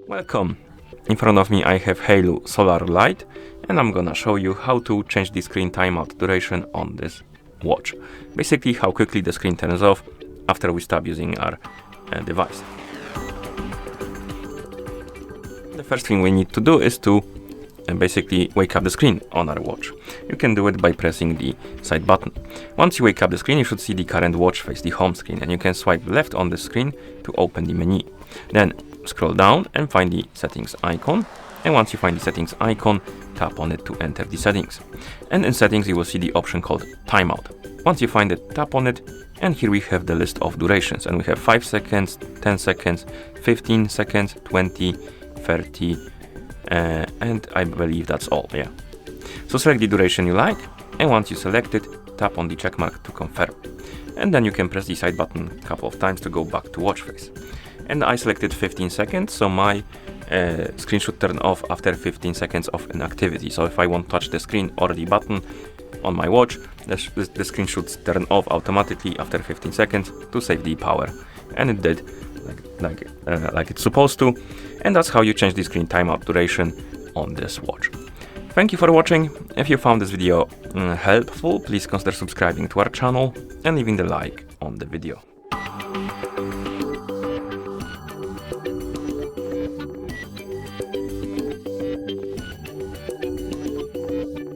Welcome! In front of me I have HAYLOU Solar Lite and I'm gonna show you how to change the screen timeout duration on this watch. Basically how quickly the screen turns off after we stop using our device. The first thing we need to do is to basically wake up the screen on our watch. You can do it by pressing the side button. Once you wake up the screen, you should see the current watch face, the home screen, and you can swipe left on the screen to open the menu. Then scroll down and find the settings icon, and once you find the settings icon, tap on it to enter the settings. And in settings you will see the option called Timeout. Once you find it, tap on it, and here we have the list of durations, and we have 5 seconds, 10 seconds, 15 seconds, 20, 30, and I believe that's all, yeah. So select the duration you like, and once you select it, tap on the check mark to confirm. And then you can press the side button a couple of times to go back to watch face. And I selected 15 seconds, so my screen should turn off after 15 seconds of inactivity. So if I won't touch the screen or the button on my watch, the screen should turn off automatically after 15 seconds to save the power. And it did, like it's supposed to. And that's how you change the screen timeout duration on this watch. Thank you for watching. If you found this video helpful, please consider subscribing to our channel and leaving the like on the video.